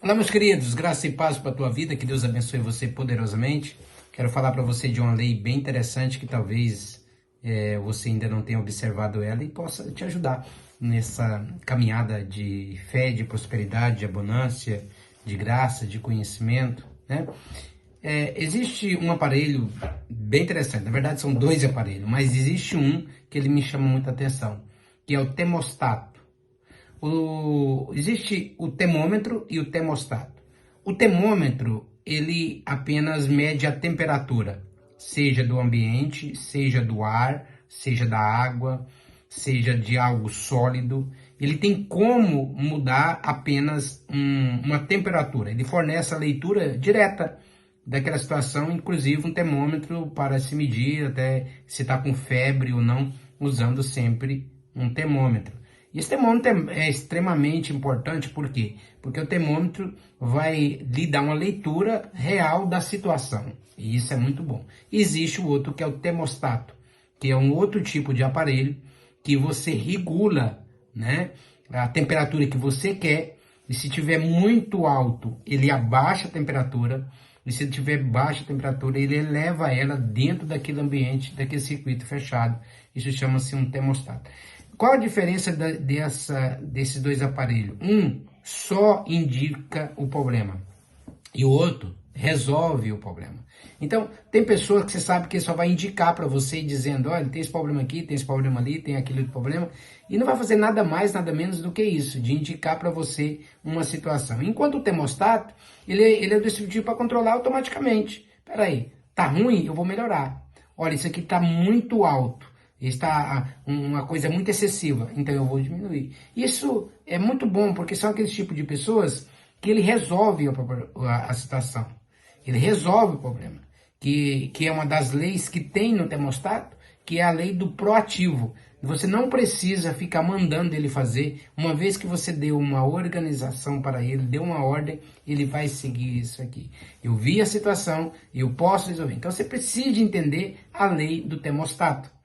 Olá, meus queridos, graça e paz para a tua vida, que Deus abençoe você poderosamente. Quero falar para você de uma lei bem interessante que talvez você ainda não tenha observado ela e possa te ajudar nessa caminhada de fé, de prosperidade, de abundância, de graça, de conhecimento, né? Existe um aparelho bem interessante, na verdade são dois aparelhos, mas existe um que ele me chama muita atenção, que é o termostato. Existe o termômetro e o termostato. O termômetro, ele apenas mede a temperatura, seja do ambiente, seja do ar, seja da água, seja de algo sólido. Ele tem como mudar apenas uma temperatura. Ele fornece a leitura direta daquela situação, inclusive um termômetro para se medir até se está com febre ou não, usando sempre um termômetro. E esse termômetro é extremamente importante, por quê? Porque o termômetro vai lhe dar uma leitura real da situação, e isso é muito bom. Existe o outro que é o termostato, que é um outro tipo de aparelho que você regula, né, a temperatura que você quer, e se tiver muito alto, ele abaixa a temperatura, e se tiver baixa temperatura, ele eleva ela dentro daquele ambiente, daquele circuito fechado. Isso chama-se um termostato. Qual a diferença desses dois aparelhos? Um só indica o problema e o outro resolve o problema. Então, tem pessoas que você sabe que só vai indicar para você dizendo, olha, tem esse problema aqui, tem esse problema ali, tem aquele problema, e não vai fazer nada mais, nada menos do que isso, de indicar para você uma situação. Enquanto o termostato, ele é distributivo para controlar automaticamente. Peraí, tá ruim? Eu vou melhorar. Olha, isso aqui tá muito alto. Está uma coisa muito excessiva, então eu vou diminuir. Isso é muito bom, porque são aqueles tipos de pessoas que ele resolve a situação. Ele resolve o problema, que é uma das leis que tem no termostato, que é a lei do proativo. Você não precisa ficar mandando ele fazer, uma vez que você deu uma organização para ele, deu uma ordem, ele vai seguir isso aqui. Eu vi a situação, eu posso resolver. Então você precisa entender a lei do termostato,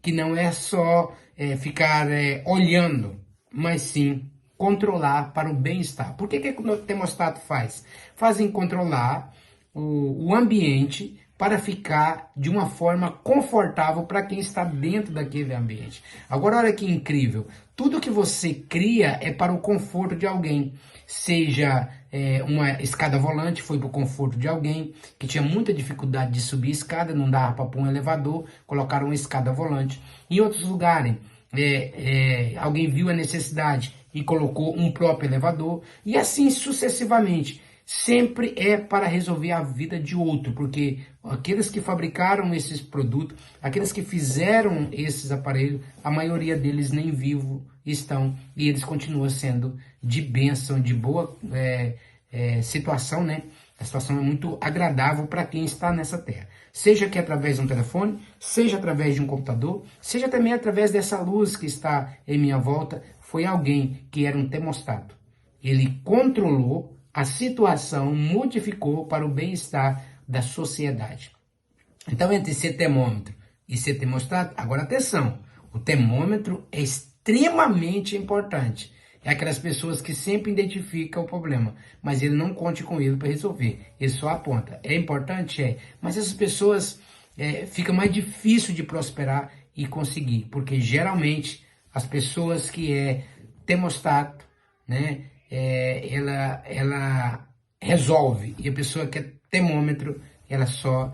que não é só ficar olhando, mas sim controlar para o bem-estar. Por que o termostato faz? Fazem controlar o ambiente para ficar de uma forma confortável para quem está dentro daquele ambiente. Agora, olha que incrível, tudo que você cria é para o conforto de alguém, seja uma escada volante, foi para o conforto de alguém que tinha muita dificuldade de subir escada, não dava para pôr um elevador, colocaram uma escada volante. Em outros lugares, alguém viu a necessidade e colocou um próprio elevador, e assim sucessivamente. Sempre é para resolver a vida de outro, porque aqueles que fabricaram esses produtos, aqueles que fizeram esses aparelhos, a maioria deles nem vivo estão, e eles continuam sendo de bênção, de boa situação, né? A situação é muito agradável para quem está nessa terra. Seja que através de um telefone, seja através de um computador, seja também através dessa luz que está em minha volta, foi alguém que era um termostato. Ele controlou a situação, modificou para o bem-estar da sociedade. Então, entre ser termômetro e ser termostato, agora atenção, o termômetro é extremamente importante. É aquelas pessoas que sempre identificam o problema, mas ele não conte com ele para resolver, ele só aponta. É importante? É, mas essas pessoas fica mais difícil de prosperar e conseguir, porque geralmente as pessoas que termostato, né, ela resolve, e a pessoa que é termômetro, ela só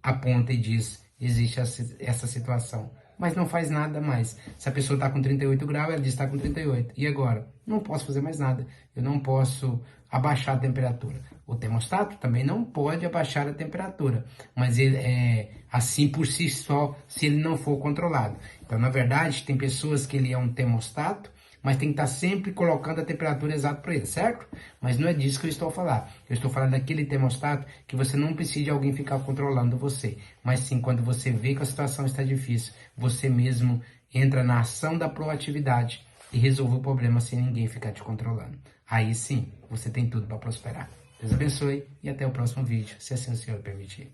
aponta e diz, existe essa situação, mas não faz nada mais. Se a pessoa está com 38 graus, ela diz que está com 38, e agora? Não posso fazer mais nada, eu não posso abaixar a temperatura. O termostato também não pode abaixar a temperatura, mas ele é assim por si só, se ele não for controlado. Então, na verdade, tem pessoas que ele é um termostato, mas tem que estar sempre colocando a temperatura exata para ele, certo? Mas não é disso que eu estou a falar. Eu estou falando daquele termostato que você não precisa de alguém ficar controlando você. Mas sim, quando você vê que a situação está difícil, você mesmo entra na ação da proatividade e resolve o problema sem ninguém ficar te controlando. Aí sim, você tem tudo para prosperar. Deus abençoe e até o próximo vídeo, se assim o Senhor permitir.